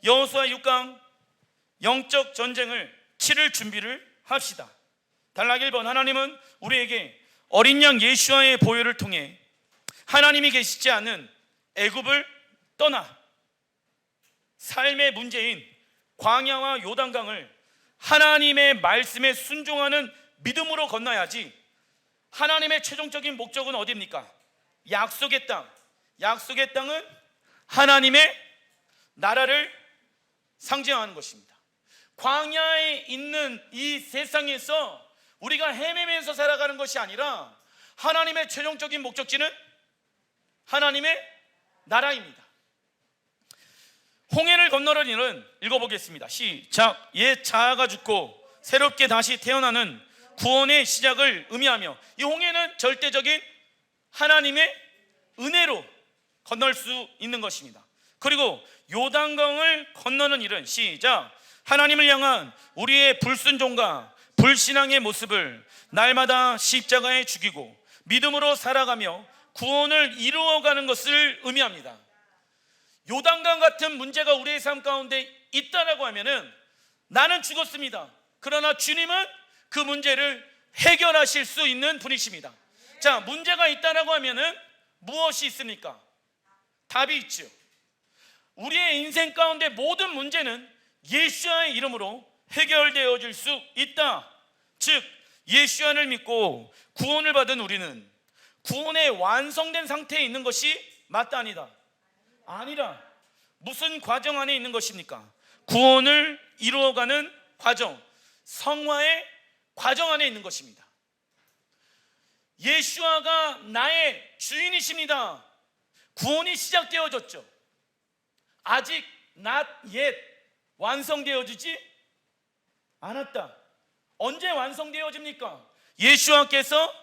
여호수아 6강 영적 전쟁을 치를 준비를 합시다. 단락 1번, 하나님은 우리에게 어린 양 예수와의 보혈을 통해 하나님이 계시지 않은 애굽을 떠나 삶의 문제인 광야와 요단강을 하나님의 말씀에 순종하는 믿음으로 건너야지. 하나님의 최종적인 목적은 어디입니까? 약속의 땅. 약속의 땅은 하나님의 나라를 상징하는 것입니다. 광야에 있는 이 세상에서 우리가 헤매면서 살아가는 것이 아니라 하나님의 최종적인 목적지는 하나님의 나라입니다. 홍해를 건너는 일은 읽어보겠습니다. 시작. 옛 자아가 죽고 새롭게 다시 태어나는 구원의 시작을 의미하며, 이 홍해는 절대적인 하나님의 은혜로 건널 수 있는 것입니다. 그리고 요단강을 건너는 일은 시작. 하나님을 향한 우리의 불순종과 불신앙의 모습을 날마다 십자가에 죽이고 믿음으로 살아가며 구원을 이루어가는 것을 의미합니다. 요단강 같은 문제가 우리의 삶 가운데 있다라고 하면은 나는 죽었습니다. 그러나 주님은 그 문제를 해결하실 수 있는 분이십니다. 자, 문제가 있다라고 하면은 무엇이 있습니까? 답이 있죠. 우리의 인생 가운데 모든 문제는 예수와의 이름으로 해결되어질 수 있다. 즉, 예수안을 믿고 구원을 받은 우리는 구원의 완성된 상태에 있는 것이 맞다 아니다? 아니라 무슨 과정 안에 있는 것입니까? 구원을 이루어가는 과정, 성화의 과정 안에 있는 것입니다. 예수아가 나의 주인이십니다. 구원이 시작되어졌죠. 아직 not yet 완성되어지지 않았다. 언제 완성되어집니까? 예수와께서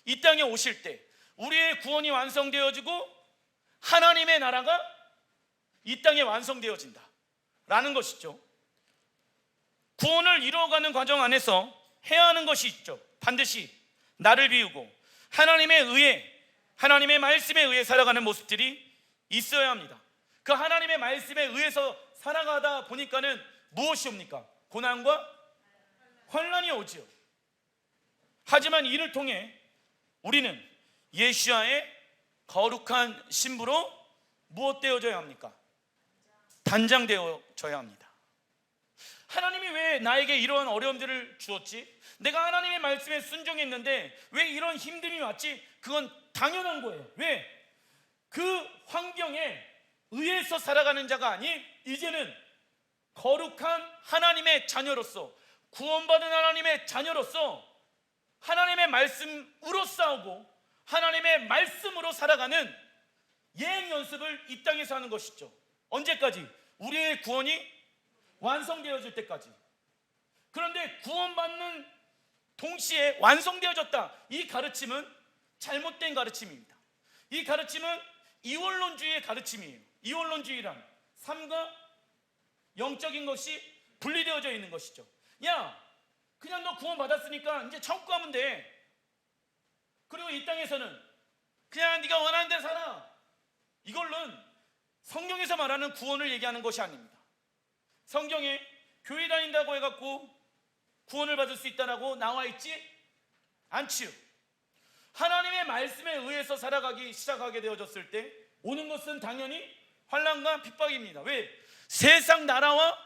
이 땅에 오실 때 우리의 구원이 완성되어지고 하나님의 나라가 이 땅에 완성되어진다 라는 것이죠. 구원을 이루어가는 과정 안에서 해야 하는 것이 있죠. 반드시 나를 비우고 하나님의 의해, 하나님의 말씀에 의해 살아가는 모습들이 있어야 합니다. 그 하나님의 말씀에 의해서 살아가다 보니까는 무엇이 옵니까? 고난과 환난이 오지요. 하지만 이를 통해 우리는 예수와의 거룩한 신부로 무엇 되어져야 합니까? 단장되어져야 합니다. 하나님이 왜 나에게 이러한 어려움들을 주었지? 내가 하나님의 말씀에 순종했는데 왜 이런 힘듦이 왔지? 그건 당연한 거예요. 왜? 그 환경에 의해서 살아가는 자가 아닌 이제는 거룩한 하나님의 자녀로서, 구원받은 하나님의 자녀로서 하나님의 말씀으로 싸우고 하나님의 말씀으로 살아가는 예행 연습을 이 땅에서 하는 것이죠. 언제까지? 우리의 구원이 완성되어질 때까지. 그런데 구원받는 동시에 완성되어졌다, 이 가르침은 잘못된 가르침입니다. 이 가르침은 이원론주의의 가르침이에요. 이원론주의란 삶과 영적인 것이 분리되어져 있는 것이죠. 야, 그냥 너 구원 받았으니까 이제 천국 가면 돼. 그리고 이 땅에서는 그냥 네가 원하는 대로 살아. 이걸로는 성경에서 말하는 구원을 얘기하는 것이 아닙니다. 성경에 교회 다닌다고 해갖고 구원을 받을 수 있다라고 나와 있지 않지요. 하나님의 말씀에 의해서 살아가기 시작하게 되어졌을 때 오는 것은 당연히 환난과 핍박입니다. 왜? 세상 나라와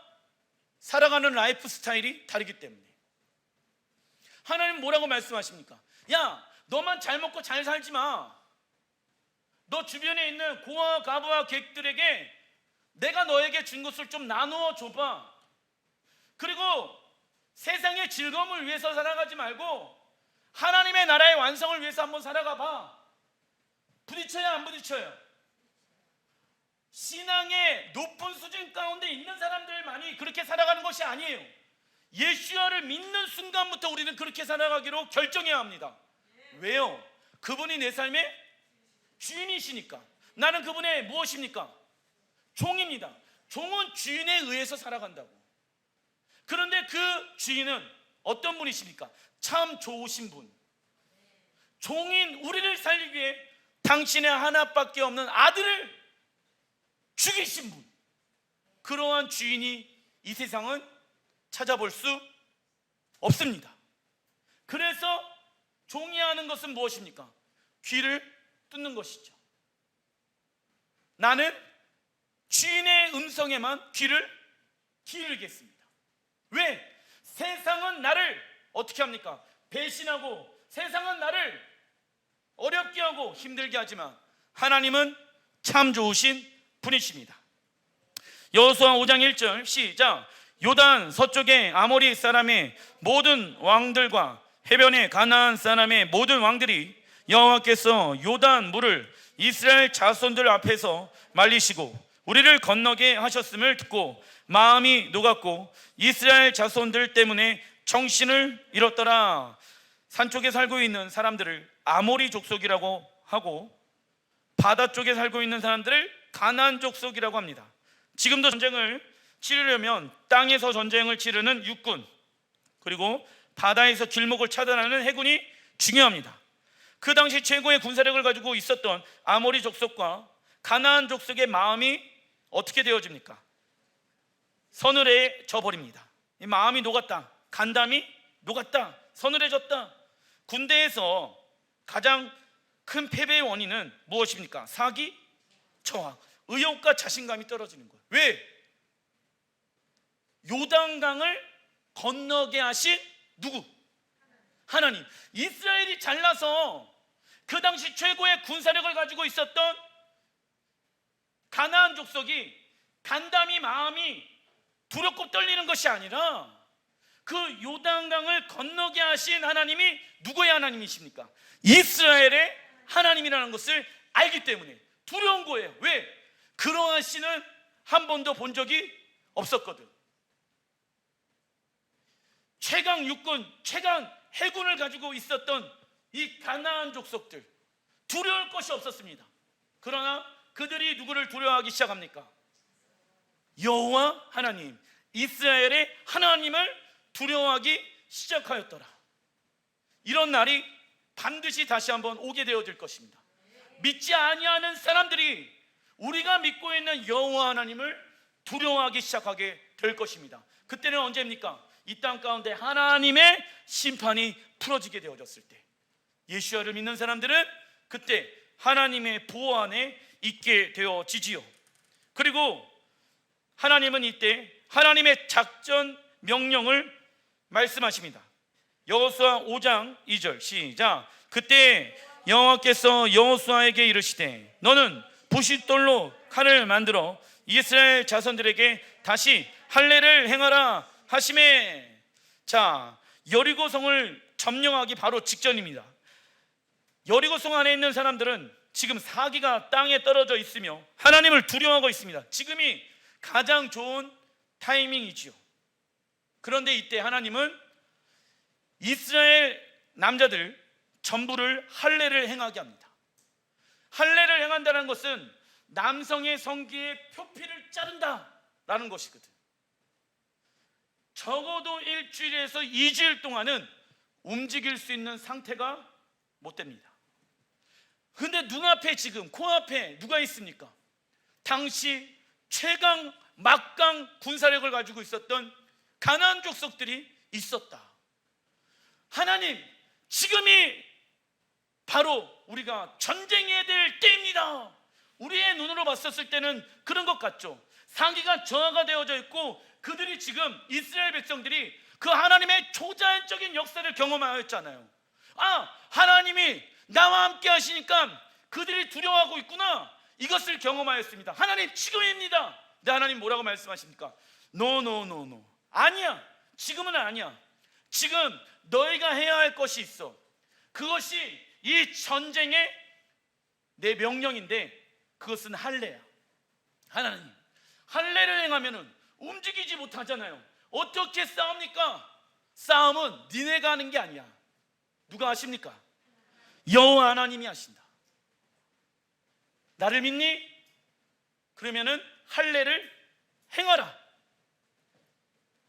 살아가는 라이프 스타일이 다르기 때문에. 하나님 뭐라고 말씀하십니까? 야, 너만 잘 먹고 잘 살지 마. 너 주변에 있는 고아와 가부와 객들에게 내가 너에게 준 것을 좀 나누어 줘봐. 그리고 세상의 즐거움을 위해서 살아가지 말고 하나님의 나라의 완성을 위해서 한번 살아가 봐. 부딪혀야 안 부딪혀요? 신앙의 높은 수준 가운데 있는 사람들만이 그렇게 살아가는 것이 아니에요. 예수와를 믿는 순간부터 우리는 그렇게 살아가기로 결정해야 합니다. 왜요? 그분이 내 삶의 주인이시니까. 나는 그분의 무엇입니까? 종입니다. 종은 주인에 의해서 살아간다고. 그런데 그 주인은 어떤 분이십니까? 참 좋으신 분. 종인 우리를 살리기 위해 당신의 하나밖에 없는 아들을 죽이신 분. 그러한 주인이 이 세상은 찾아볼 수 없습니다. 그래서 종이 하는 것은 무엇입니까? 귀를 뚫는 것이죠. 나는 주인의 음성에만 귀를 기울이겠습니다. 왜? 세상은 나를 어떻게 합니까? 배신하고 세상은 나를 어렵게 하고 힘들게 하지만 하나님은 참 좋으신 분이십니다. 여호수아 5장 1절 시작. 요단 서쪽의 아모리 사람의 모든 왕들과 해변의 가나안 사람의 모든 왕들이 여호와께서 요단 물을 이스라엘 자손들 앞에서 말리시고 우리를 건너게 하셨음을 듣고 마음이 녹았고 이스라엘 자손들 때문에 정신을 잃었더라. 산쪽에 살고 있는 사람들을 아모리 족속이라고 하고 바다 쪽에 살고 있는 사람들을 가나안 족속이라고 합니다. 지금도 전쟁을 치르려면 땅에서 전쟁을 치르는 육군, 그리고 바다에서 길목을 차단하는 해군이 중요합니다. 그 당시 최고의 군사력을 가지고 있었던 아모리 족속과 가나안 족속의 마음이 어떻게 되어집니까? 서늘해져 버립니다. 마음이 녹았다, 간담이 녹았다, 서늘해졌다. 군대에서 가장 큰 패배의 원인은 무엇입니까? 사기, 저항, 의욕과 자신감이 떨어지는 거예요. 왜? 요단강을 건너게 하신 누구? 하나님. 이스라엘이 잘나서 그 당시 최고의 군사력을 가지고 있었던 가나안 족속이 간담이 마음이 두렵고 떨리는 것이 아니라 그 요단강을 건너게 하신 하나님이 누구의 하나님이십니까? 이스라엘의 하나님이라는 것을 알기 때문에 두려운 거예요. 왜? 그러한 신은 한 번도 본 적이 없었거든. 최강 육군, 최강 해군을 가지고 있었던 이 가나안 족속들, 두려울 것이 없었습니다. 그러나 그들이 누구를 두려워하기 시작합니까? 여호와 하나님, 이스라엘의 하나님을 두려워하기 시작하였더라. 이런 날이 반드시 다시 한번 오게 되어질 것입니다. 믿지 아니하는 사람들이 우리가 믿고 있는 여호와 하나님을 두려워하기 시작하게 될 것입니다. 그때는 언제입니까? 이 땅 가운데 하나님의 심판이 풀어지게 되어졌을 때, 예수야를 믿는 사람들은 그때 하나님의 보호 안에 있게 되어지지요. 그리고 하나님은 이때 하나님의 작전 명령을 말씀하십니다. 여호수아 5장 2절 시작. 그때 여호와께서 여호수아에게 이르시되 너는 부싯돌로 칼을 만들어 이스라엘 자손들에게 다시 할례를 행하라 하시매. 자, 여리고성을 점령하기 바로 직전입니다. 여리고성 안에 있는 사람들은 지금 사기가 땅에 떨어져 있으며 하나님을 두려워하고 있습니다. 지금이 가장 좋은 타이밍이지요. 그런데 이때 하나님은 이스라엘 남자들 전부를 할례를 행하게 합니다. 할례를 행한다는 것은 남성의 성기의 표피를 자른다라는 것이거든. 적어도 일주일에서 2주일 동안은 움직일 수 있는 상태가 못 됩니다. 근데 눈앞에 지금 코앞에 누가 있습니까? 당시 최강 막강 군사력을 가지고 있었던 가나안 족속들이 있었다. 하나님, 지금이 바로 우리가 전쟁해야 될 때입니다. 우리의 눈으로 봤었을 때는 그런 것 같죠. 상기가 정화가 되어져 있고 그들이 지금 이스라엘 백성들이 그 하나님의 초자연적인 역사를 경험하였잖아요. 아, 하나님이 나와 함께 하시니까 그들이 두려워하고 있구나, 이것을 경험하였습니다. 하나님, 지금입니다. 근데 하나님 뭐라고 말씀하십니까? No. 아니야, 지금은 아니야. 지금 너희가 해야 할 것이 있어. 그것이 이 전쟁의 내 명령인데 그것은 할례야. 하나님, 할례를 행하면은 움직이지 못하잖아요. 어떻게 싸웁니까? 싸움은 니네가 하는 게 아니야. 누가 하십니까? 여호와 하나님이 하신다. 나를 믿니? 그러면은 할례를 행하라.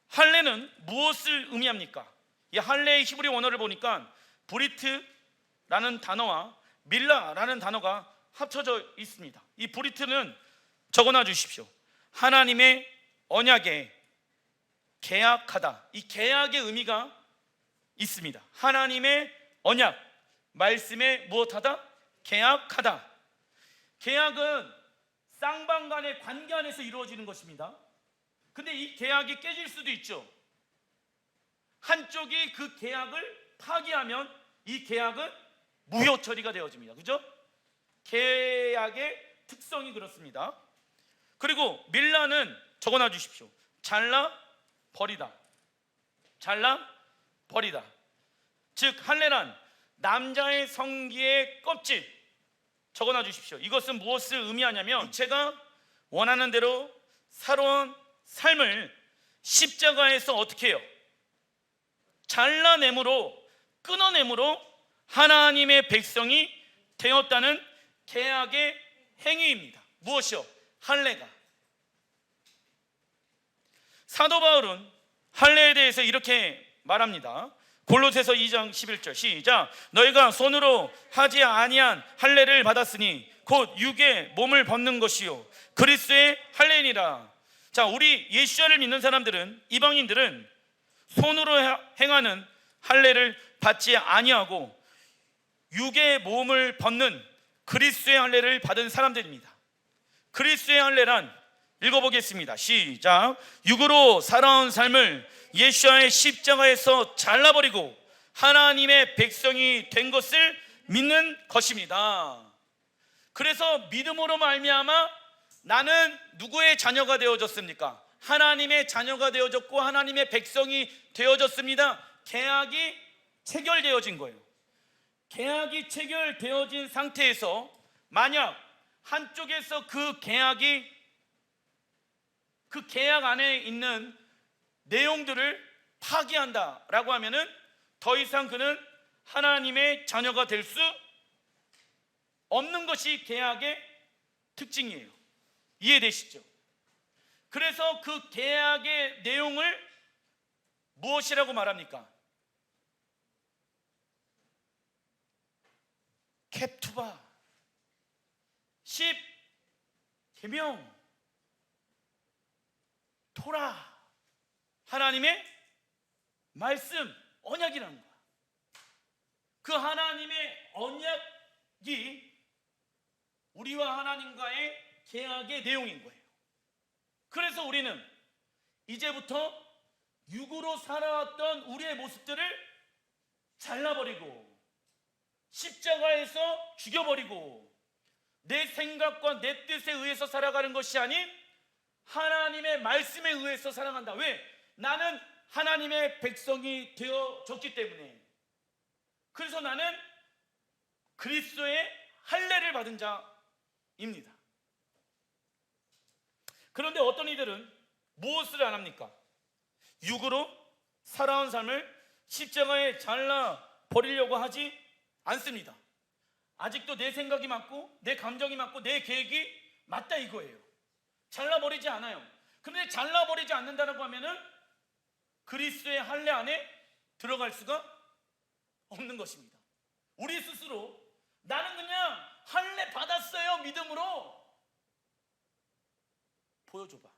할례는 무엇을 의미합니까? 이 할례의 히브리 원어를 보니까 브리트라는 단어와 밀라라는 단어가 합쳐져 있습니다. 이 브리트는 적어놔 주십시오. 하나님의 언약에 계약하다. 이 계약의 의미가 있습니다. 하나님의 언약, 말씀에 무엇하다? 계약하다. 계약은 쌍방 간의 관계 안에서 이루어지는 것입니다. 근데 이 계약이 깨질 수도 있죠. 한쪽이 그 계약을 파기하면 이 계약은 무효 처리가 되어집니다. 그죠? 계약의 특성이 그렇습니다. 그리고 밀라는 적어놔 주십시오. 잘라 버리다. 잘라 버리다. 즉 할례란 남자의 성기의 껍질, 적어놔 주십시오. 이것은 무엇을 의미하냐면 육체가 원하는 대로 살아온 삶을 십자가에서 어떻게 해요? 잘라내므로, 끊어내므로 하나님의 백성이 되었다는 계약의 행위입니다. 무엇이요? 할례가. 사도 바울은 할례에 대해서 이렇게 말합니다. 골로새서 2장 11절 시작. 너희가 손으로 하지 아니한 할례를 받았으니 곧 육의 몸을 벗는 것이요 그리스도의 할례니라. 자, 우리 예수를 믿는 사람들은, 이방인들은 손으로 행하는 할례를 받지 아니하고 육의 몸을 벗는 그리스도의 할례를 받은 사람들입니다. 그리스도의 할례란, 읽어보겠습니다. 시작. 육으로 살아온 삶을 예수와의 십자가에서 잘라버리고 하나님의 백성이 된 것을 믿는 것입니다. 그래서 믿음으로 말미암아 나는 누구의 자녀가 되어졌습니까? 하나님의 자녀가 되어졌고 하나님의 백성이 되어졌습니다. 계약이 체결되어진 거예요. 계약이 체결되어진 상태에서 만약 한쪽에서 그 계약 안에 있는 내용들을 파기한다라고 하면은 더 이상 그는 하나님의 자녀가 될 수 없는 것이 계약의 특징이에요. 이해되시죠? 그래서 그 계약의 내용을 무엇이라고 말합니까? 캡투바, 10계명, 토라, 하나님의 말씀, 언약이라는 거야. 그 하나님의 언약이 우리와 하나님과의 계약의 내용인 거예요. 그래서 우리는 이제부터 육으로 살아왔던 우리의 모습들을 잘라버리고 십자가에서 죽여버리고 내 생각과 내 뜻에 의해서 살아가는 것이 아닌 하나님의 말씀에 의해서 살아간다. 왜? 나는 하나님의 백성이 되어졌기 때문에. 그래서 나는 그리스도의 할례를 받은 자입니다. 그런데 어떤 이들은 무엇을 안 합니까? 육으로 살아온 삶을 십자가에 잘라 버리려고 하지 않습니다. 아직도 내 생각이 맞고 내 감정이 맞고 내 계획이 맞다 이거예요. 잘라버리지 않아요. 그런데 잘라버리지 않는다고 하면은 그리스도의 할례 안에 들어갈 수가 없는 것입니다. 우리 스스로 나는 그냥 할례 받았어요 믿음으로. 보여줘봐.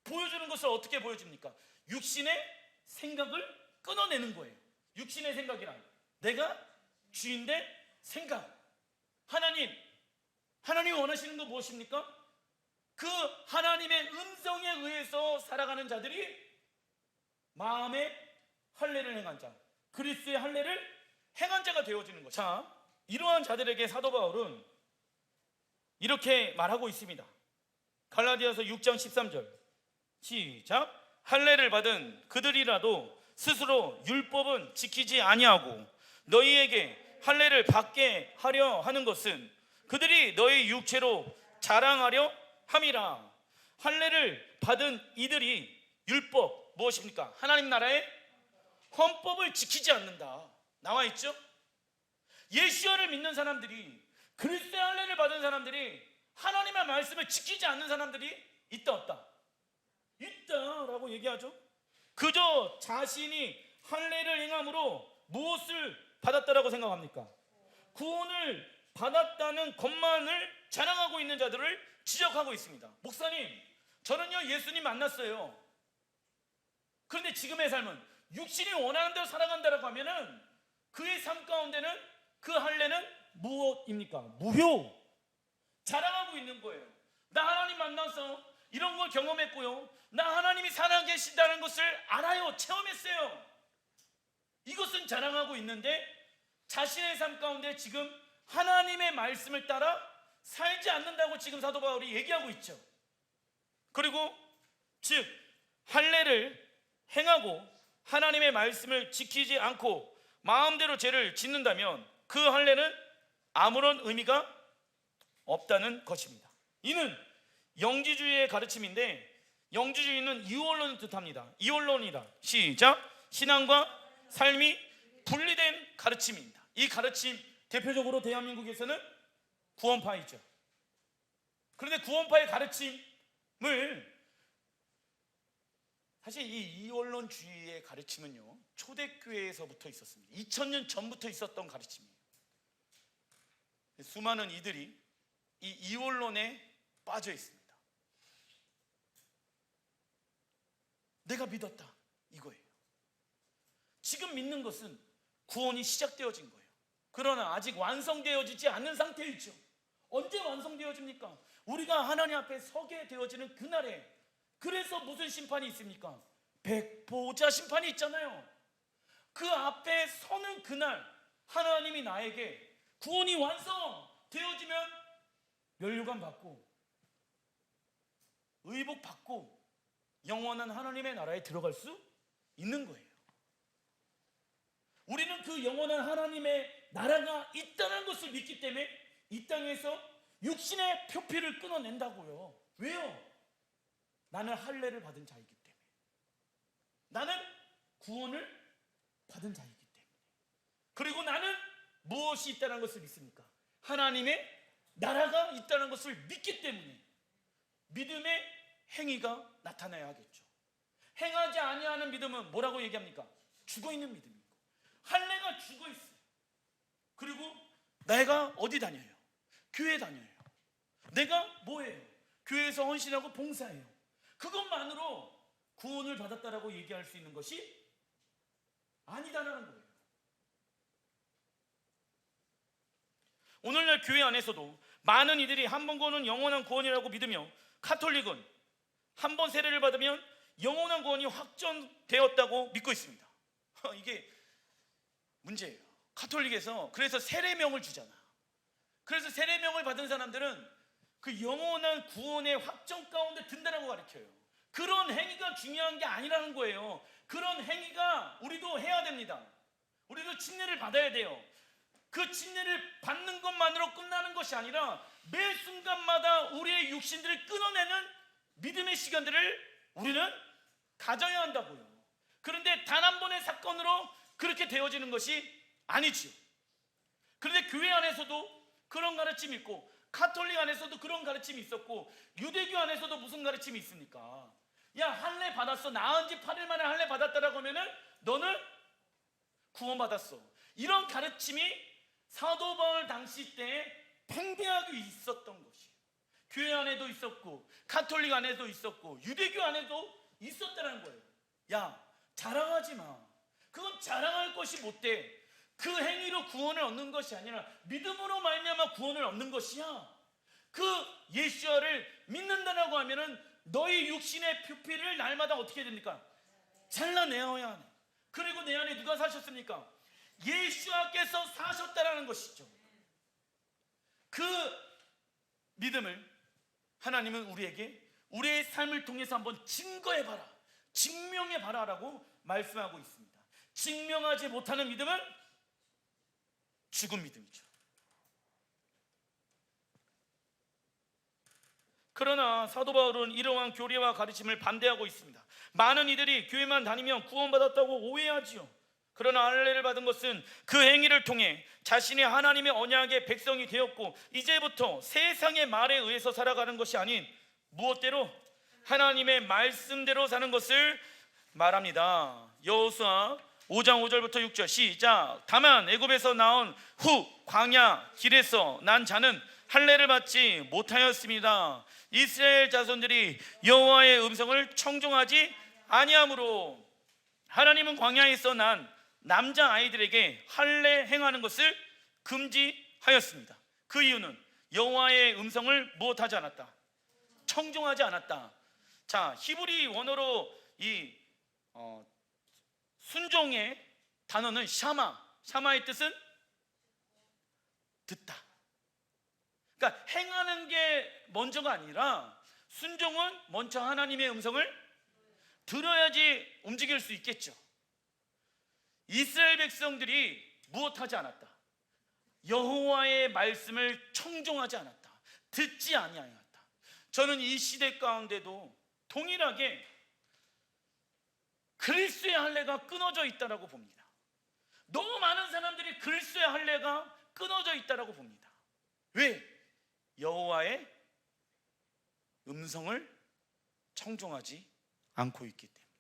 보여주는 것을 어떻게 보여줍니까? 육신의 생각을 끊어내는 거예요. 육신의 생각이란 내가 주인된 생각. 하나님이 원하시는 건 무엇입니까? 그 하나님의 음성에 의해서 살아가는 자들이 마음의 할례를 행한 자, 그리스도의 할례를 행한 자가 되어지는 거죠. 자, 이러한 자들에게 사도 바울은 이렇게 말하고 있습니다. 갈라디아서 6장 13절 시작. 할례를 받은 그들이라도 스스로 율법은 지키지 아니하고 너희에게 할례를 받게 하려 하는 것은 그들이 너희 육체로 자랑하려 함이라. 할례를 받은 이들이 율법 무엇입니까? 하나님 나라의 헌법을 지키지 않는다. 나와 있죠? 예수를 믿는 사람들이, 그리스도의 할례를 받은 사람들이 하나님의 말씀을 지키지 않는 사람들이 있다 없다? 있다라고 얘기하죠. 그저 자신이 할례를 행함으로 무엇을 받았다라고 생각합니까? 구원을 받았다는 것만을 자랑하고 있는 자들을 지적하고 있습니다. 목사님, 저는요 예수님 만났어요. 그런데 지금의 삶은 육신이 원하는 대로 살아간다라고 하면은 그의 삶 가운데는 그 할례는 무엇입니까? 무효. 자랑하고 있는 거예요. 나 하나님 만나서 이런 걸 경험했고요, 나 하나님이 살아계신다는 것을 알아요, 체험했어요. 이것은 자랑하고 있는데 자신의 삶 가운데 지금 하나님의 말씀을 따라 살지 않는다고 지금 사도 바울이 얘기하고 있죠. 그리고 즉 할례를 행하고 하나님의 말씀을 지키지 않고 마음대로 죄를 짓는다면 그 할례는 아무런 의미가 없다는 것입니다. 이는 영지주의의 가르침인데, 영지주의는 이원론을 뜻합니다. 이원론이다. 시작. 신앙과 삶이 분리된 가르침입니다. 이 가르침 대표적으로 대한민국에서는 구원파이죠. 그런데 구원파의 가르침을, 사실 이 이원론주의의 가르침은요 초대교회에서부터 있었습니다. 2000년 전부터 있었던 가르침이에요. 수많은 이들이 이 이원론에 빠져 있습니다. 내가 믿었다 이거예요. 지금 믿는 것은 구원이 시작되어진 거예요. 그러나 아직 완성되어지지 않는 상태이죠. 언제 완성되어집니까? 우리가 하나님 앞에 서게 되어지는 그날에. 그래서 무슨 심판이 있습니까? 백보자 심판이 있잖아요. 그 앞에 서는 그날 하나님이 나에게 구원이 완성되어지면 면류관 받고 의복 받고 영원한 하나님의 나라에 들어갈 수 있는 거예요. 우리는 그 영원한 하나님의 나라가 있다는 것을 믿기 때문에 이 땅에서 육신의 표피를 끊어낸다고요. 왜요? 나는 할례를 받은 자이기 때문에, 나는 구원을 받은 자이기 때문에, 그리고 나는 무엇이 있다는 것을 믿습니까? 하나님의 나라가 있다는 것을 믿기 때문에 믿음의 행위가 나타나야 하겠죠. 행하지 아니하는 믿음은 뭐라고 얘기합니까? 죽어있는 믿음이고, 할례가 죽어있어요. 그리고 내가 어디 다녀요? 교회 다녀요. 내가 뭐예요? 교회에서 헌신하고 봉사해요. 그것만으로 구원을 받았다라고 얘기할 수 있는 것이 아니다라는 거예요. 오늘날 교회 안에서도 많은 이들이 한 번 구원은 영원한 구원이라고 믿으며, 카톨릭은 한 번 세례를 받으면 영원한 구원이 확정되었다고 믿고 있습니다. 이게 문제예요. 카톨릭에서 그래서 세례명을 주잖아. 그래서 세례명을 받은 사람들은 그 영원한 구원의 확정 가운데 든다라고 가르쳐요. 그런 행위가 중요한 게 아니라는 거예요. 그런 행위가 우리도 해야 됩니다. 우리도 침례를 받아야 돼요. 그 침례를 받는 것만으로 끝나는 것이 아니라 매 순간마다 우리의 육신들을 끊어내는 믿음의 시간들을 우리는 가져야 한다고요. 그런데 단 한 번의 사건으로 그렇게 되어지는 것이 아니지요. 그런데 교회 안에서도 그런 가르침이 있고, 카톨릭 안에서도 그런 가르침이 있었고, 유대교 안에서도 무슨 가르침이 있습니까? 야, 할례 받았어. 나은 지 8일 만에 할례 받았다라고 하면은 너는 구원받았어. 이런 가르침이 사도 바울 당시 때 팽배하게 있었던 것이에요. 교회 안에도 있었고, 카톨릭 안에도 있었고, 유대교 안에도 있었다는 거예요. 야, 자랑하지 마. 그건 자랑할 것이 못돼. 그 행위로 구원을 얻는 것이 아니라 믿음으로 말미암아 구원을 얻는 것이야. 그 예수를 믿는다라고 하면은 너희 육신의 표피를 날마다 어떻게 해야 됩니까? 잘라내어야 하네. 그리고 내 안에 누가 사셨습니까? 예수께서 사셨다라는 것이죠. 그 믿음을 하나님은 우리에게 우리의 삶을 통해서 한번 증거해봐라, 증명해봐라 라고 말씀하고 있습니다. 증명하지 못하는 믿음은 죽은 믿음이죠. 그러나 사도 바울은 이러한 교리와 가르침을 반대하고 있습니다. 많은 이들이 교회만 다니면 구원받았다고 오해하지요. 그러나 할례를 받은 것은 그 행위를 통해 자신이 하나님의 언약의 백성이 되었고, 이제부터 세상의 말에 의해서 살아가는 것이 아닌 무엇대로? 하나님의 말씀대로 사는 것을 말합니다. 여호수아 5장 5절부터 6절 시작. 다만 애굽에서 나온 후 광야 길에서 난 자는 할례를 받지 못하였습니다. 이스라엘 자손들이 여호와의 음성을 청종하지 아니하므로 하나님은 광야에서 난 남자 아이들에게 할례 행하는 것을 금지하였습니다. 그 이유는 여호와의 음성을 무엇하지 않았다? 청종하지 않았다. 자, 히브리 원어로 이 순종의 단어는 샤마의 뜻은 듣다. 그러니까 행하는 게 먼저가 아니라 순종은 먼저 하나님의 음성을 들어야지 움직일 수 있겠죠. 이스라엘 백성들이 무엇하지 않았다? 여호와의 말씀을 청종하지 않았다. 듣지 아니하였다. 저는 이 시대 가운데도 동일하게 그리스도의 할례가 끊어져 있다라고 봅니다. 너무 많은 사람들이 그리스도의 할례가 끊어져 있다라고 봅니다. 왜? 여호와의 음성을 청종하지 않고 있기 때문에.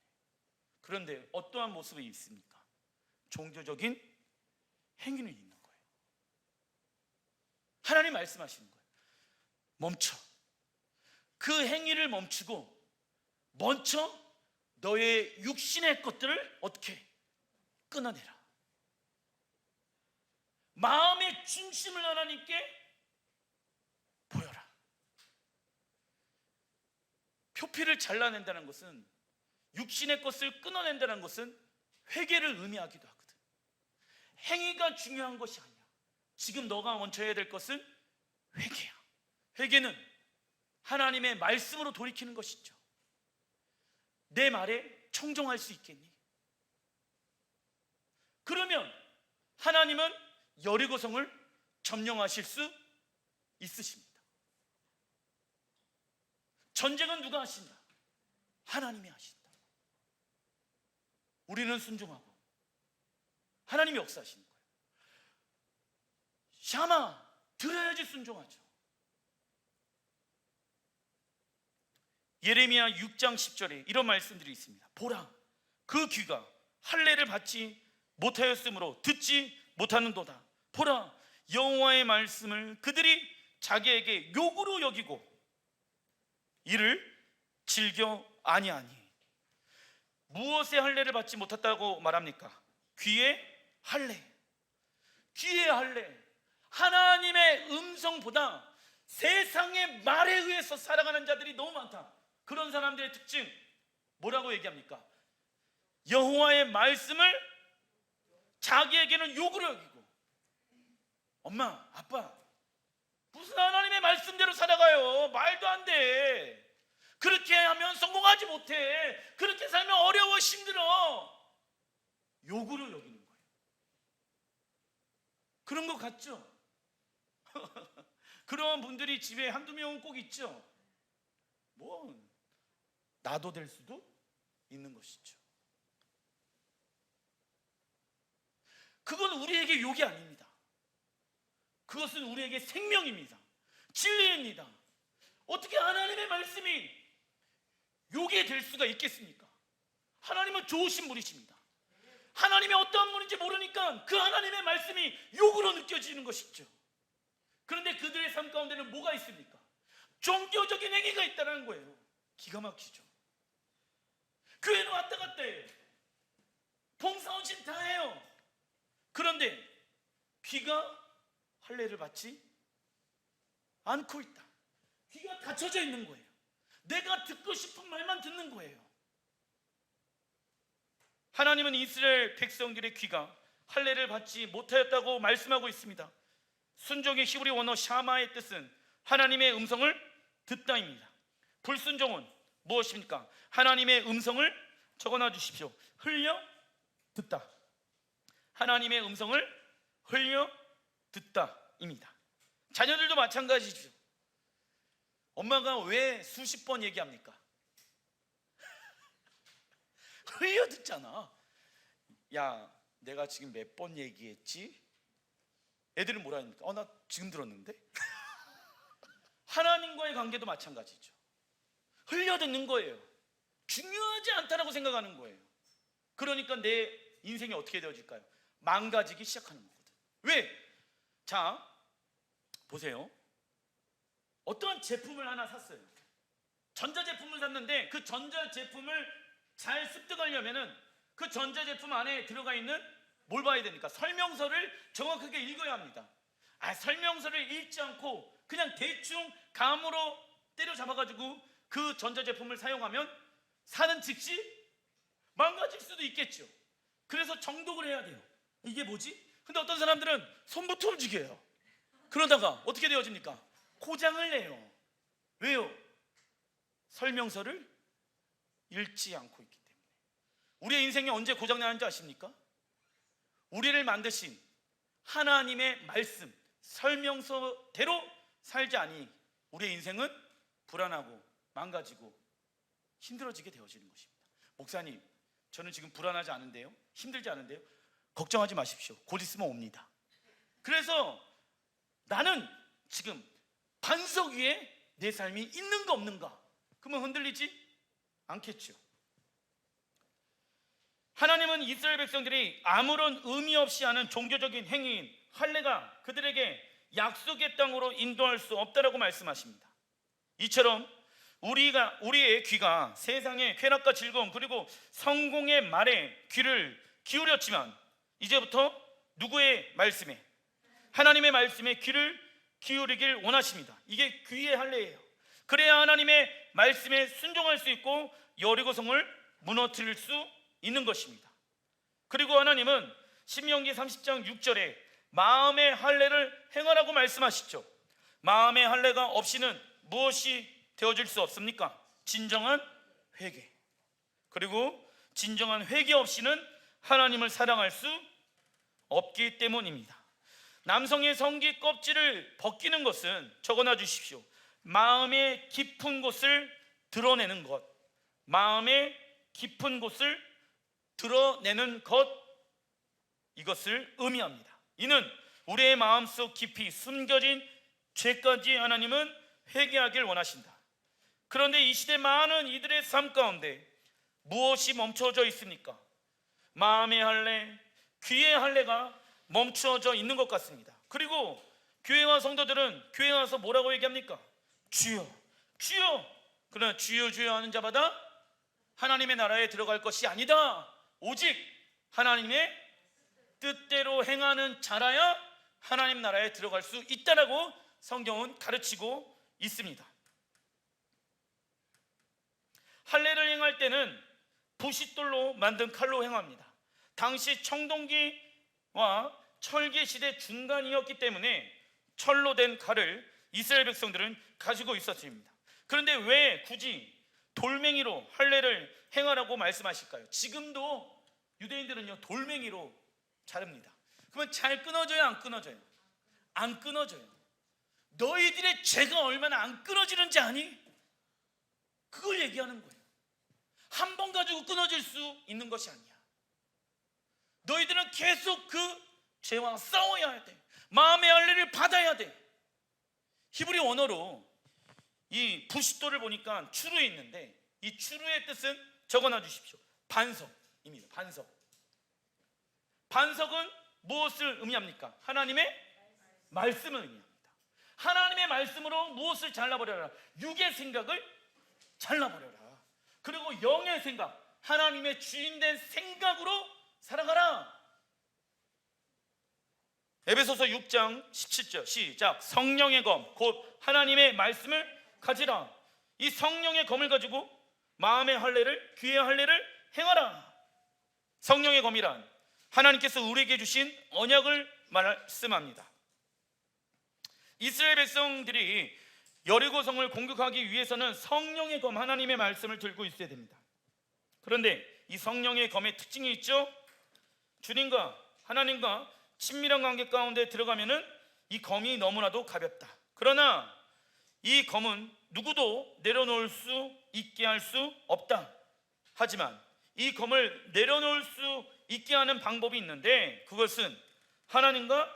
그런데 어떠한 모습이 있습니까? 종교적인 행위는 있는 거예요. 하나님 말씀하시는 거예요. 멈춰. 그 행위를 멈추고 먼저 너의 육신의 것들을 어떻게 끊어내라. 마음의 중심을 하나님께 보여라. 표피를 잘라낸다는 것은, 육신의 것을 끊어낸다는 것은 회개를 의미하기도 하거든. 행위가 중요한 것이 아니야. 지금 너가 먼저 해야 될 것은 회개야. 회개는 하나님의 말씀으로 돌이키는 것이죠. 내 말에 청종할 수 있겠니? 그러면 하나님은 여리고성을 점령하실 수 있으십니다. 전쟁은 누가 하신다? 하나님이 하신다. 우리는 순종하고 하나님이 역사하시는 거예요. 샤마, 들어야지 순종하죠. 예레미야 6장 10절에 이런 말씀들이 있습니다. 보라, 그 귀가 할례를 받지 못하였으므로 듣지 못하는도다. 보라, 여호와의 말씀을 그들이 자기에게 욕으로 여기고 이를 즐겨 아니하니. 무엇의 할례를 받지 못했다고 말합니까? 귀의 할례. 귀의 할례. 하나님의 음성보다 세상의 말에 의해서 살아가는 자들이 너무 많다. 그런 사람들의 특징 뭐라고 얘기합니까? 여호와의 말씀을 자기에게는 욕으로 여기고. 엄마, 아빠, 무슨 하나님의 말씀대로 살아가요? 말도 안 돼. 그렇게 하면 성공하지 못해. 그렇게 살면 어려워, 힘들어. 욕으로 여기는 거예요. 그런 거 같죠? 그런 분들이 집에 한두 명은 꼭 있죠. 뭐 나도 될 수도 있는 것이죠. 그건 우리에게 욕이 아닙니다. 그것은 우리에게 생명입니다. 진리입니다. 어떻게 하나님의 말씀이 욕이 될 수가 있겠습니까? 하나님은 좋으신 분이십니다. 하나님이 어떠한 분인지 모르니까 그 하나님의 말씀이 욕으로 느껴지는 것이죠. 그런데 그들의 삶 가운데는 뭐가 있습니까? 종교적인 행위가 있다는 거예요. 기가 막히죠. 교회는 왔다 갔다 해요. 봉사원신 다 해요. 그런데 귀가 할례를 받지 않고 있다. 귀가 닫혀져 있는 거예요. 내가 듣고 싶은 말만 듣는 거예요. 하나님은 이스라엘 백성들의 귀가 할례를 받지 못하였다고 말씀하고 있습니다. 순종의 히브리 원어 샤마의 뜻은 하나님의 음성을 듣다입니다. 불순종은 무엇입니까? 하나님의 음성을 적어놔 주십시오. 흘려 듣다. 하나님의 음성을 흘려 듣다입니다. 자녀들도 마찬가지죠. 엄마가 왜 수십 번 얘기합니까? 흘려 듣잖아. 야, 내가 지금 몇 번 얘기했지? 애들은 뭐라 합니까? 나 지금 들었는데? 하나님과의 관계도 마찬가지죠. 흘려 듣는 거예요. 중요하지 않다라고 생각하는 거예요. 그러니까 내 인생이 어떻게 되어질까요? 망가지기 시작하는 거거든. 왜? 자, 보세요. 어떠한 제품을 하나 샀어요. 전자제품을 샀는데 그 전자제품을 잘 습득하려면은 그 전자제품 안에 들어가 있는 뭘 봐야 됩니까? 설명서를 정확하게 읽어야 합니다. 설명서를 읽지 않고 그냥 대충 감으로 때려잡아가지고 그 전자제품을 사용하면 사는 즉시 망가질 수도 있겠죠. 그래서 정독을 해야 돼요. 이게 뭐지? 근데 어떤 사람들은 손부터 움직여요. 그러다가 어떻게 되어집니까? 고장을 내요. 왜요? 설명서를 읽지 않고 있기 때문에. 우리의 인생이 언제 고장나는지 아십니까? 우리를 만드신 하나님의 말씀, 설명서대로 살지 않으니 우리의 인생은 불안하고 망가지고 힘들어지게 되어지는 것입니다. 목사님, 저는 지금 불안하지 않은데요? 힘들지 않은데요? 걱정하지 마십시오. 곧 있으면 옵니다. 그래서 나는 지금 반석 위에 내 삶이 있는가 없는가? 그러면 흔들리지 않겠죠. 하나님은 이스라엘 백성들이 아무런 의미 없이 하는 종교적인 행위인 할례가 그들에게 약속의 땅으로 인도할 수 없다라고 말씀하십니다. 이처럼 우리의 귀가 세상의 쾌락과 즐거움 그리고 성공의 말에 귀를 기울였지만 이제부터 누구의 말씀에? 하나님의 말씀에 귀를 기울이길 원하십니다. 이게 귀의 할례예요. 그래야 하나님의 말씀에 순종할 수 있고 여리고성을 무너뜨릴 수 있는 것입니다. 그리고 하나님은 신명기 30장 6절에 마음의 할례를 행하라고 말씀하시죠. 마음의 할례가 없이는 무엇이 되어질 수 없습니까? 진정한 회개. 그리고 진정한 회개 없이는 하나님을 사랑할 수 없기 때문입니다. 남성의 성기 껍질을 벗기는 것은 적어놔 주십시오. 마음의 깊은 곳을 드러내는 것, 마음의 깊은 곳을 드러내는 것, 이것을 의미합니다. 이는 우리의 마음속 깊이 숨겨진 죄까지 하나님은 회개하길 원하신다. 그런데 이 시대 많은 이들의 삶 가운데 무엇이 멈춰져 있습니까? 마음의 할례, 귀의 할례가 멈춰져 있는 것 같습니다. 그리고 교회와 성도들은 교회 와서 뭐라고 얘기합니까? 주여, 주여. 그러나 주여 주여 하는 자마다 하나님의 나라에 들어갈 것이 아니다. 오직 하나님의 뜻대로 행하는 자라야 하나님 나라에 들어갈 수 있다라고 성경은 가르치고 있습니다. 할례를 행할 때는 부싯돌로 만든 칼로 행합니다. 당시 청동기와 철기 시대 중간이었기 때문에 철로 된 칼을 이스라엘 백성들은 가지고 있었습니다. 그런데 왜 굳이 돌멩이로 할례를 행하라고 말씀하실까요? 지금도 유대인들은요 돌멩이로 자릅니다. 그러면 잘 끊어져요, 안 끊어져요? 안 끊어져요. 너희들의 죄가 얼마나 안 끊어지는지 아니? 그걸 얘기하는 거예요. 한 번 가지고 끊어질 수 있는 것이 아니야. 너희들은 계속 그 죄와 싸워야 돼. 마음의 할례를 받아야 돼. 히브리 원어로 이 부싯돌을 보니까 추루에 있는데 이 추루의 뜻은 적어놔 주십시오. 반석입니다. 반석. 반석은 무엇을 의미합니까? 하나님의 말씀을 의미합니다. 하나님의 말씀으로 무엇을 잘라버려라? 육의 생각을 잘라버려라. 그리고 영의 생각, 하나님의 주인된 생각으로 살아가라. 에베소서 6장 17절 시작. 성령의 검 곧 하나님의 말씀을 가지라. 이 성령의 검을 가지고 마음의 할례를, 귀의 할례를 행하라. 성령의 검이란 하나님께서 우리에게 주신 언약을 말씀합니다. 이스라엘 백성들이 여리고성을 공격하기 위해서는 성령의 검, 하나님의 말씀을 들고 있어야 됩니다. 그런데 이 성령의 검의 특징이 있죠. 주님과 하나님과 친밀한 관계 가운데 들어가면은 이 검이 너무나도 가볍다. 그러나 이 검은 누구도 내려놓을 수 있게 할 수 없다. 하지만 이 검을 내려놓을 수 있게 하는 방법이 있는데 그것은 하나님과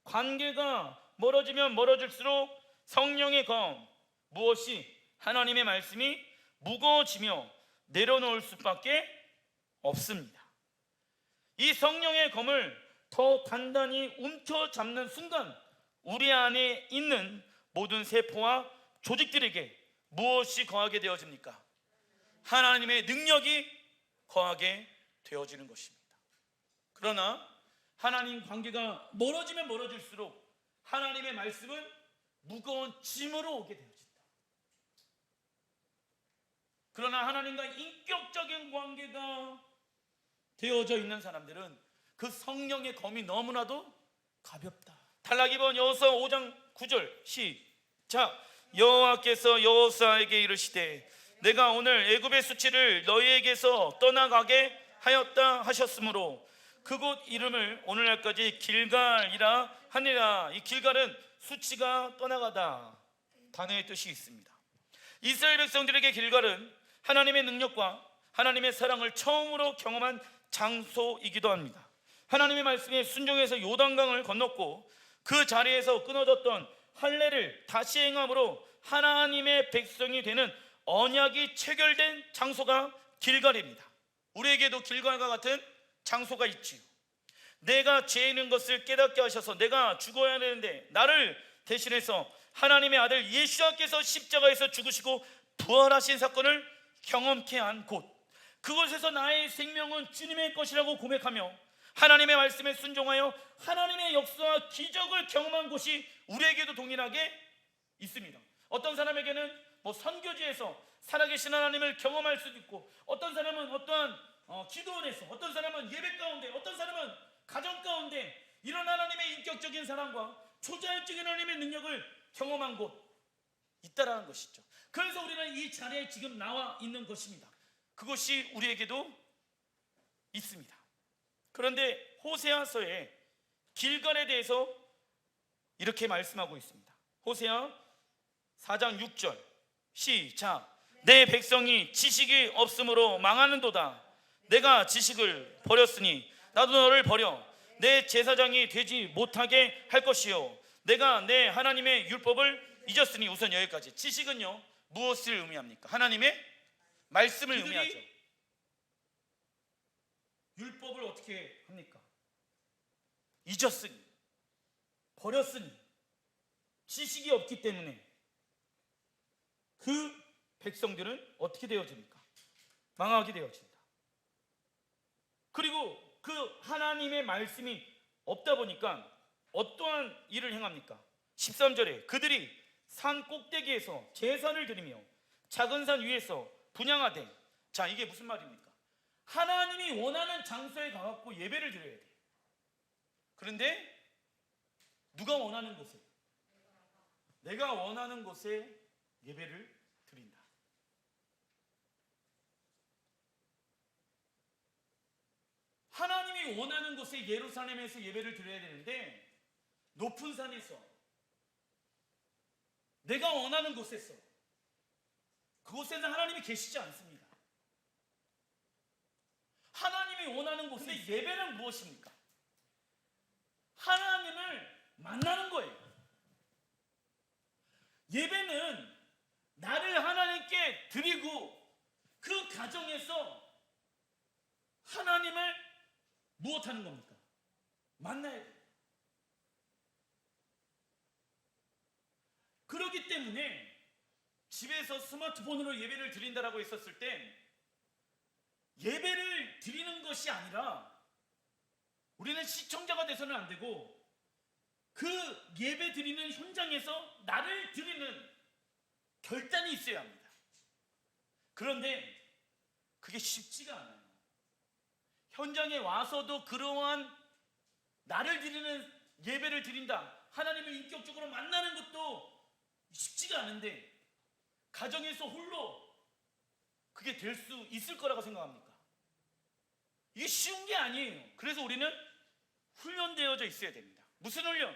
관계가 멀어지면 멀어질수록 성령의 검, 무엇이 하나님의 말씀이 무거워지며 내려놓을 수밖에 없습니다. 이 성령의 검을 더 단단히 움켜잡는 순간 우리 안에 있는 모든 세포와 조직들에게 무엇이 거하게 되어집니까? 하나님의 능력이 거하게 되어지는 것입니다. 그러나 하나님 관계가 멀어지면 멀어질수록 하나님의 말씀은 무거운 짐으로 오게 되어진다. 그러나 하나님과 인격적인 관계가 되어져 있는 사람들은 그 성령의 검이 너무나도 가볍다. 탈락기본 여호수아 5장 9절 시작. 여호와께서 여호수아에게 이르시되 내가 오늘 애굽의 수치를 너희에게서 떠나가게 하였다 하셨으므로 그곳 이름을 오늘날까지 길갈이라 하니라. 이 길갈은 수치가 떠나가다 단어의 뜻이 있습니다. 이스라엘 백성들에게 길갈은 하나님의 능력과 하나님의 사랑을 처음으로 경험한 장소이기도 합니다. 하나님의 말씀에 순종해서 요단강을 건넜고 그 자리에서 끊어졌던 할례를 다시 행함으로 하나님의 백성이 되는 언약이 체결된 장소가 길갈입니다. 우리에게도 길갈과 같은 장소가 있지요. 내가 죄 있는 것을 깨닫게 하셔서 내가 죽어야 되는데 나를 대신해서 하나님의 아들 예수께서 십자가에서 죽으시고 부활하신 사건을 경험케 한 곳, 그곳에서 나의 생명은 주님의 것이라고 고백하며 하나님의 말씀에 순종하여 하나님의 역사와 기적을 경험한 곳이 우리에게도 동일하게 있습니다. 어떤 사람에게는 선교지에서 살아계신 하나님을 경험할 수도 있고, 어떤 사람은 어떠한 기도원에서, 어떤 사람은 예배 가운데, 어떤 사람은 가정 가운데 이런 하나님의 인격적인 사랑과 초자연적인 하나님의 능력을 경험한 곳 있다라는 것이죠. 그래서 우리는 이 자리에 지금 나와 있는 것입니다. 그것이 우리에게도 있습니다. 그런데 호세아서에 길갈에 대해서 이렇게 말씀하고 있습니다. 호세아 4장 6절 시작. 내 백성이 지식이 없으므로 망하는도다. 내가 지식을 버렸으니 나도 너를 버려 내 제사장이 되지 못하게 할 것이요 내가 내 하나님의 율법을 잊었으니. 우선 여기까지. 지식은요 무엇을 의미합니까? 하나님의 말씀을 의미하죠. 율법을 어떻게 합니까? 잊었으니, 버렸으니, 지식이 없기 때문에 그 백성들은 어떻게 되어집니까? 망하게 되어진다. 그리고 그 하나님의 말씀이 없다 보니까 어떠한 일을 행합니까? 13절에 그들이 산 꼭대기에서 제사를 드리며 작은 산 위에서 분향하되. 자, 이게 무슨 말입니까? 하나님이 원하는 장소에 가갖고 예배를 드려야 돼. 그런데 누가 원하는 곳에, 내가 원하는 곳에 예배를 드린다. 하나님이 원하는 곳에 예루살렘에서 예배를 드려야 되는데 높은 산에서, 내가 원하는 곳에서, 그곳에는 하나님이 계시지 않습니다. 하나님이 원하는 곳의 예배는 무엇입니까? 하나님을 만나는 거예요. 예배는 나를 하나님께 드리고 그 가정에서 하나님을 무엇하는 겁니까? 만나야 돼요. 그렇기 때문에 집에서 스마트폰으로 예배를 드린다라고 했었을 때 예배를 드리는 것이 아니라 우리는 시청자가 돼서는 안 되고 그 예배 드리는 현장에서 나를 드리는 결단이 있어야 합니다. 그런데 그게 쉽지가 않아요. 현장에 와서도 그러한 나를 드리는 예배를 드린다, 하나님을 인격적으로 만나는 것도 쉽지가 않은데 가정에서 홀로 그게 될 수 있을 거라고 생각합니까? 이게 쉬운 게 아니에요. 그래서 우리는 훈련되어져 있어야 됩니다. 무슨 훈련?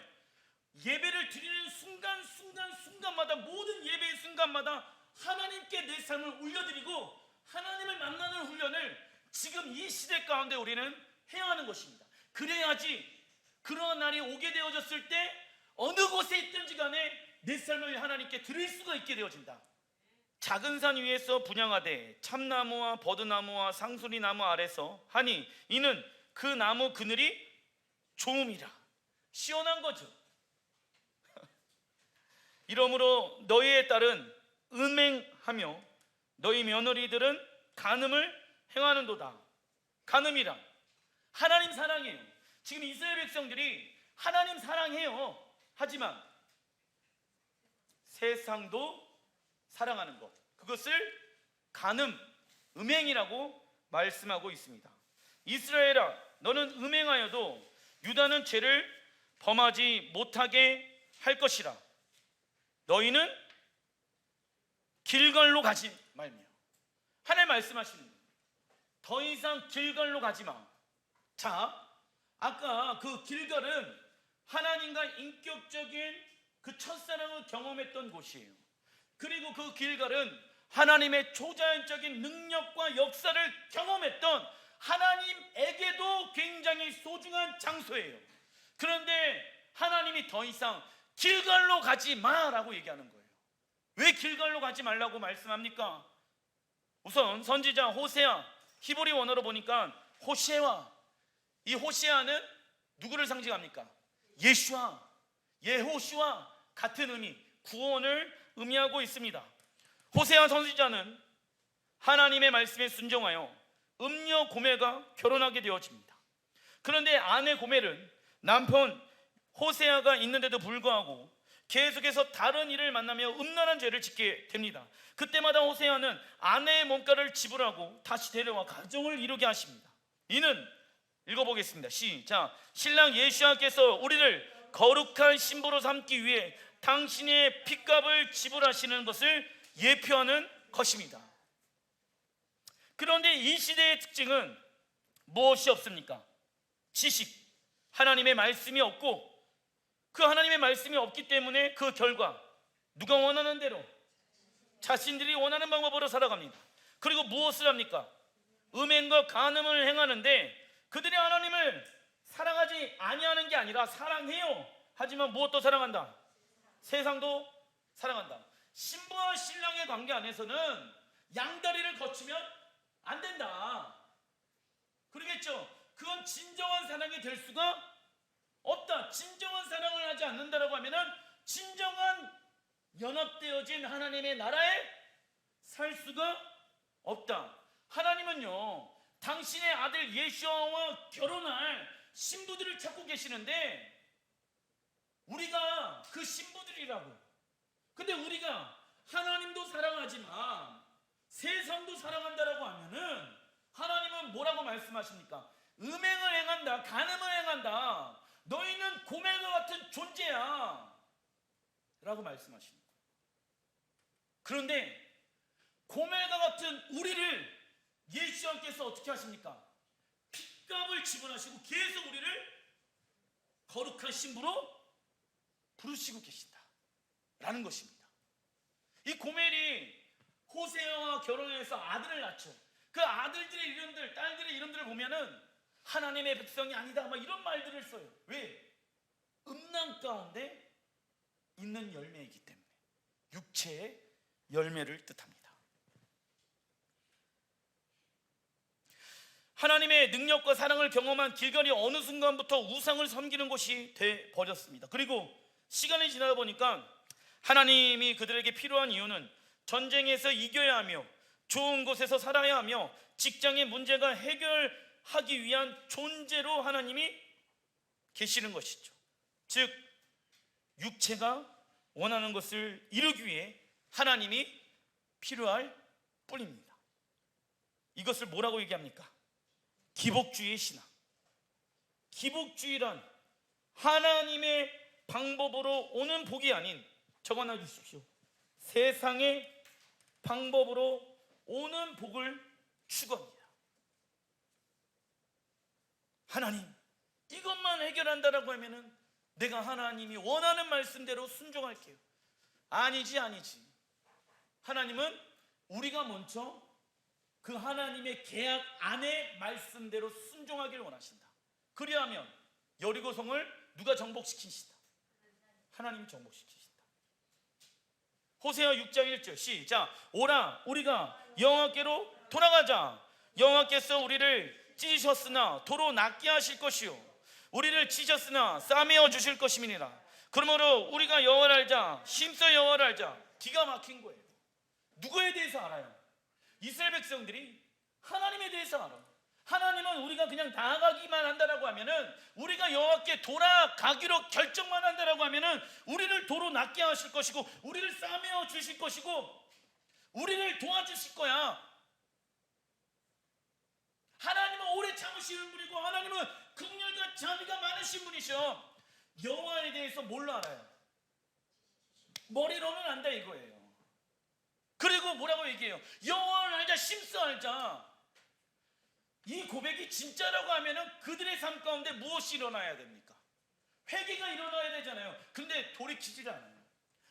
예배를 드리는 순간마다, 모든 예배의 순간마다 하나님께 내 삶을 올려드리고 하나님을 만나는 훈련을 지금 이 시대 가운데 우리는 해야 하는 것입니다. 그래야지 그러한 날이 오게 되어졌을 때 어느 곳에 있든지 간에 내 삶을 하나님께 드릴 수가 있게 되어진다. 작은 산 위에서 분향하되 참나무와 버드나무와 상수리나무 아래서 하니 이는 그 나무 그늘이 좋음이라. 시원한 거죠. 이러므로 너희의 딸은 음행하며 너희 며느리들은 간음을 행하는도다. 간음이란 하나님 사랑해요. 지금 이스라엘 백성들이 하나님 사랑해요. 하지만 세상도 사랑하는 것, 그것을 간음, 음행이라고 말씀하고 있습니다. 이스라엘아, 너는 음행하여도 유다는 죄를 범하지 못하게 할 것이라. 너희는 길갈로 가지 말며. 하나님 말씀하십니다. 더 이상 길갈로 가지 마. 자, 아까 그 길갈은 하나님과 인격적인 그 첫사랑을 경험했던 곳이에요. 그리고 그 길갈은 하나님의 초자연적인 능력과 역사를 경험했던 하나님에게도 굉장히 소중한 장소예요. 그런데 하나님이 더 이상 길갈로 가지 마라고 얘기하는 거예요. 왜 길갈로 가지 말라고 말씀합니까? 우선 선지자 호세아, 히브리 원어로 보니까 호세와, 이 호세아는 누구를 상징합니까? 예수와, 예호슈와 같은 의미, 구원을 의미하고 있습니다. 호세아 선지자는 하나님의 말씀에 순종하여 음녀 고멜과 결혼하게 되어집니다. 그런데 아내 고멜은 남편 호세아가 있는데도 불구하고 계속해서 다른 이를 만나며 음란한 죄를 짓게 됩니다. 그때마다 호세아는 아내의 몸가를 지불하고 다시 데려와 가정을 이루게 하십니다. 이는 읽어보겠습니다. 시작. 신랑 예수와께서 우리를 거룩한 신부로 삼기 위해 당신의 핏값을 지불하시는 것을 예표하는 것입니다. 그런데 이 시대의 특징은 무엇이 없습니까? 지식, 하나님의 말씀이 없고, 그 하나님의 말씀이 없기 때문에 그 결과 누가 원하는 대로 자신들이 원하는 방법으로 살아갑니다. 그리고 무엇을 합니까? 음행과 간음을 행하는데 그들이 하나님을 사랑하지 아니하는 게 아니라 사랑해요. 하지만 무엇도 사랑한다? 세상도 사랑한다. 신부와 신랑의 관계 안에서는 양다리를 거치면 안 된다. 그러겠죠? 그건 진정한 사랑이 될 수가 없다. 진정한 사랑을 하지 않는다라고 하면은 진정한 연합되어진 하나님의 나라에 살 수가 없다. 하나님은요, 당신의 아들 예수와 결혼할 신부들을 찾고 계시는데 우리가 그 신부들이라고. 근데 우리가 하나님도 사랑하지만 세상도 사랑한다라고 하면은 하나님은 뭐라고 말씀하십니까? 음행을 행한다, 간음을 행한다, 너희는 고멜과 같은 존재야 라고 말씀하십니다. 그런데 고멜과 같은 우리를 예수님께서 어떻게 하십니까? 핏값을 지불하시고 계속 우리를 거룩한 신부로 부르시고 계신다 라는 것입니다. 이 고멜이 호세아와 결혼해서 아들을 낳죠. 그 아들들의 이름들, 딸들의 이름들을 보면은 하나님의 백성이 아니다 막 이런 말들을 써요. 왜? 음란 가운데 있는 열매이기 때문에. 육체의 열매를 뜻합니다. 하나님의 능력과 사랑을 경험한 길갈이 어느 순간부터 우상을 섬기는 것이 돼 버렸습니다. 그리고 시간이 지나다 보니까 하나님이 그들에게 필요한 이유는 전쟁에서 이겨야 하며 좋은 곳에서 살아야 하며 직장의 문제가 해결하기 위한 존재로 하나님이 계시는 것이죠. 즉 육체가 원하는 것을 이루기 위해 하나님이 필요할 뿐입니다. 이것을 뭐라고 얘기합니까? 기복주의의 신앙. 기복주의란 하나님의 방법으로 오는 복이 아닌, 적어놔 주십시오, 세상의 방법으로 오는 복을 추구합니다. 하나님 이것만 해결한다라고 하면은 내가 하나님이 원하는 말씀대로 순종할게요. 아니지. 하나님은 우리가 먼저 그 하나님의 계약 안의 말씀대로 순종하기를 원하신다. 그리하면 여리고성을 누가 정복시키시다? 하나님이 정복시키신다. 호세아 6장 1절 시작. 오라 우리가 여호와께로 돌아가자. 여호와께서 우리를 찢으셨으나 도로 낫게 하실 것이요 우리를 치셨으나 싸매어 주실 것임이니라. 그러므로 우리가 여호와를 알자, 힘써 여호와를 알자. 기가 막힌 거예요. 누구에 대해서 알아요? 이스라엘 백성들이 하나님에 대해서 알아. 하나님은 우리가 그냥 나아가기만 한다라고 하면은, 우리가 여호와께 돌아가기로 결정만 한다라고 하면은 우리를 도로 낫게 하실 것이고, 우리를 싸매어 주실 것이고, 우리를 도와주실 거야. 하나님은 오래 참으시는 분이고, 하나님은 긍휼과 자비가 많으신 분이셔. 여호와에 대해서 뭘로 알아요? 머리로는 안다 이거예요. 그리고 뭐라고 얘기해요? 여호와를 알자, 심써 알자. 이 고백이 진짜라고 하면은 그들의 삶 가운데 무엇이 일어나야 됩니까? 회개가 일어나야 되잖아요. 근데 돌이키지가 않아요.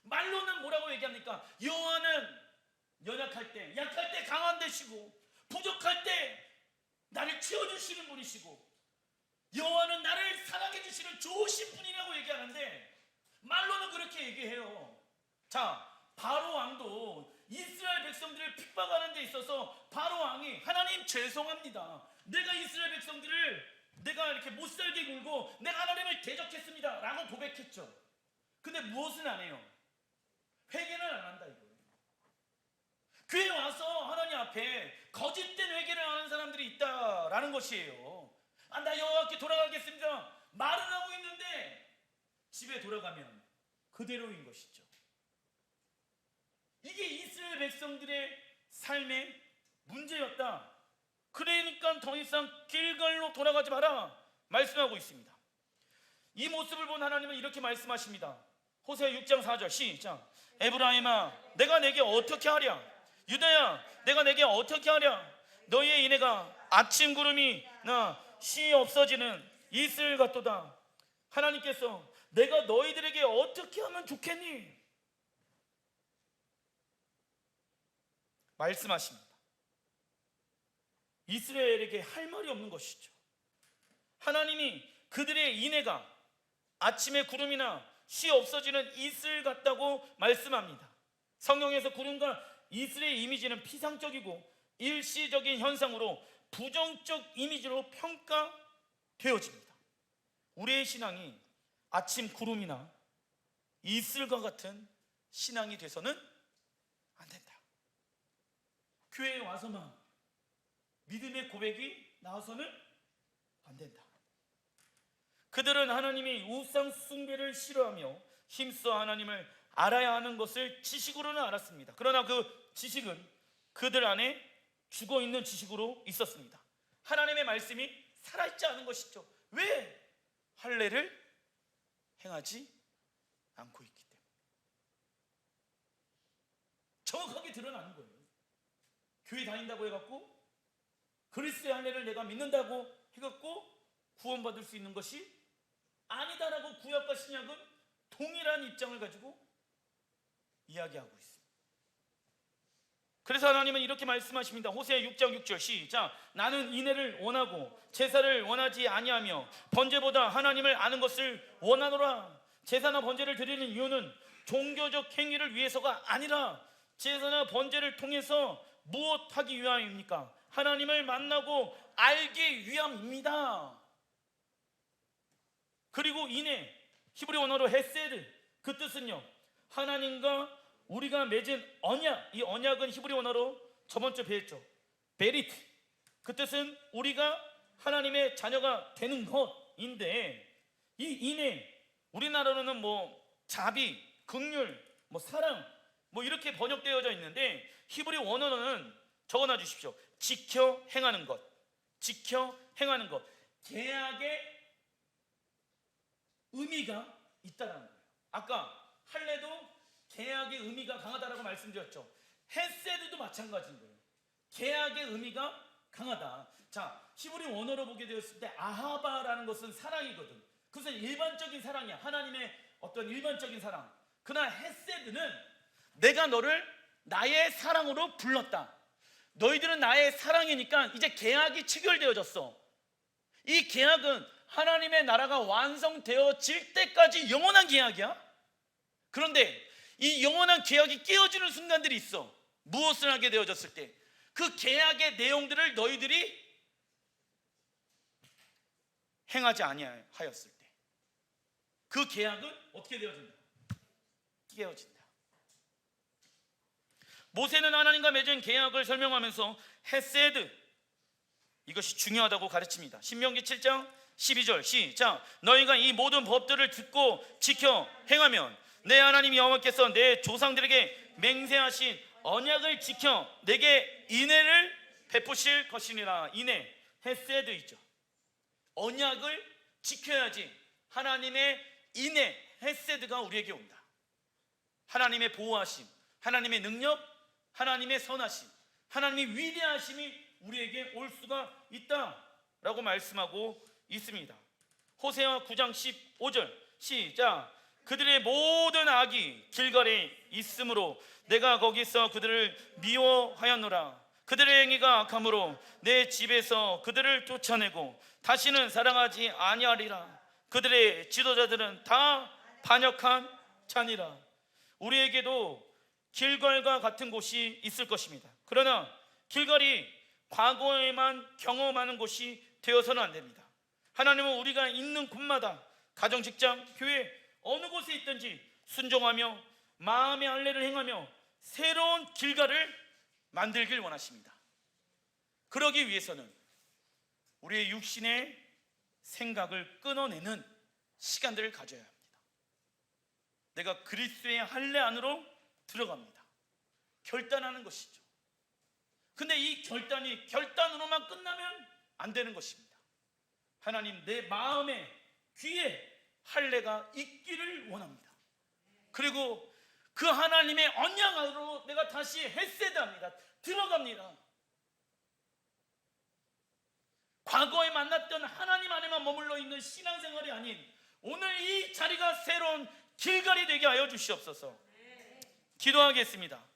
말로는 뭐라고 얘기합니까? 여호와는 연약할 때, 약할 때 강한 되시고, 부족할 때 나를 채워주시는 분이시고, 여호와는 나를 사랑해 주시는 좋으신 분이라고 얘기하는데, 말로는 그렇게 얘기해요. 자, 바로 왕도 이스라엘 백성들을 핍박하는 데 있어서 바로 왕이, 하나님 죄송합니다, 내가 이스라엘 백성들을 내가 이렇게 못살게 굴고 내가 하나님을 대적했습니다 라고 고백했죠. 근데 무엇은 안 해요? 회개는 안 한다 이거예요. 교회 와서 하나님 앞에 거짓된 회개를 하는 사람들이 있다라는 것이에요. 나 여호와께 돌아가겠습니다 말은 하고 있는데 집에 돌아가면 그대로인 것이죠. 이게 이스라엘 백성들의 삶의 문제였다. 그러니까 더 이상 길갈로 돌아가지 마라 말씀하고 있습니다. 이 모습을 본 하나님은 이렇게 말씀하십니다. 호세아 6장 4절 시작. 에브라임아 내가 내게 어떻게 하랴? 유다야 내가 내게 어떻게 하랴? 너희의 인애가 아침 구름이 나 시 없어지는 이슬 같도다. 하나님께서 내가 너희들에게 어떻게 하면 좋겠니? 말씀하십니다. 이스라엘에게 할 말이 없는 것이죠. 하나님이 그들의 인애가 아침에 구름이나 시 없어지는 이슬 같다고 말씀합니다. 성경에서 구름과 이슬의 이미지는 피상적이고 일시적인 현상으로 부정적 이미지로 평가되어집니다. 우리의 신앙이 아침 구름이나 이슬과 같은 신앙이 돼서는 안 된다. 교회에 와서만 믿음의 고백이 나와서는 안 된다. 그들은 하나님이 우상 숭배를 싫어하며 힘써 하나님을 알아야 하는 것을 지식으로는 알았습니다. 그러나 그 지식은 그들 안에 죽어있는 지식으로 있었습니다. 하나님의 말씀이 살아있지 않은 것이죠. 왜? 할례를 행하지 않고 있기 때문에. 정확하게 드러나는 거예요. 교회 다닌다고 해갖고 그리스도의 할례를 내가 믿는다고 해갖고 구원받을 수 있는 것이 아니다라고 구약과 신약은 동일한 입장을 가지고 이야기하고 있습니다. 그래서 하나님은 이렇게 말씀하십니다. 호세아 6장 6절 시작. 나는 인애를 원하고 제사를 원하지 아니하며 번제보다 하나님을 아는 것을 원하노라. 제사나 번제를 드리는 이유는 종교적 행위를 위해서가 아니라 제사나 번제를 통해서 무엇하기 위함입니까? 하나님을 만나고 알기 위함입니다. 그리고 인애, 히브리 원어로 헤세드, 그 뜻은요 하나님과 우리가 맺은 언약, 이 언약은 히브리 원어로 저번 주에 배웠죠. 베리트, 그 뜻은 우리가 하나님의 자녀가 되는 것인데, 이 인애, 우리나라로는 자비, 긍휼, 사랑 이렇게 번역되어져 있는데, 히브리 원어는 적어놔 주십시오. 지켜 행하는 것, 지켜 행하는 것. 계약의 의미가 있다는 거예요. 아까 할례도 계약의 의미가 강하다라고 말씀드렸죠. 헤세드도 마찬가지인 거예요. 계약의 의미가 강하다. 자, 히브리 원어로 보게 되었을 때 아하바라는 것은 사랑이거든. 그것은 일반적인 사랑이야. 하나님의 어떤 일반적인 사랑. 그러나 헤세드는 내가 너를 나의 사랑으로 불렀다. 너희들은 나의 사랑이니까 이제 계약이 체결되어졌어. 이 계약은 하나님의 나라가 완성되어질 때까지 영원한 계약이야. 그런데 이 영원한 계약이 깨어지는 순간들이 있어. 무엇을 하게 되어졌을 때, 그 계약의 내용들을 너희들이 행하지 아니하였을 때, 그 계약은 어떻게 되어진다? 깨어진다. 모세는 하나님과 맺은 계약을 설명하면서 헤세드, 이것이 중요하다고 가르칩니다. 신명기 7장 12절 시작. 너희가 이 모든 법들을 듣고 지켜 행하면 내 하나님 여호와께서 내 조상들에게 맹세하신 언약을 지켜 내게 인애를 베푸실 것이니라. 인애, 헤세드이죠. 언약을 지켜야지 하나님의 인애, 헤세드가 우리에게 온다. 하나님의 보호하심, 하나님의 능력, 하나님의 선하심, 하나님의 위대하심이 우리에게 올 수가 있다라고 말씀하고 있습니다. 호세아 9장 15절 시작. 그들의 모든 악이 길갈에 있으므로 내가 거기서 그들을 미워하였노라. 그들의 행위가 악함으로 내 집에서 그들을 쫓아내고 다시는 사랑하지 아니하리라. 그들의 지도자들은 다 반역한 자니라. 우리에게도 길갈과 같은 곳이 있을 것입니다. 그러나 길갈이 과거에만 경험하는 곳이 되어서는 안 됩니다. 하나님은 우리가 있는 곳마다, 가정, 직장, 교회 어느 곳에 있든지 순종하며 마음의 할례를 행하며 새로운 길갈을 만들길 원하십니다. 그러기 위해서는 우리의 육신의 생각을 끊어내는 시간들을 가져야 합니다. 내가 그리스도의 할례 안으로 들어갑니다. 결단하는 것이죠. 근데 이 결단으로만 끝나면 안 되는 것입니다. 하나님, 내 마음에, 귀에 할례가 있기를 원합니다. 그리고 그 하나님의 언약 안으로 내가 다시 헤세드합니다. 들어갑니다. 과거에 만났던 하나님 안에만 머물러 있는 신앙생활이 아닌 오늘 이 자리가 새로운 길갈이 되게 하여 주시옵소서. 기도하겠습니다.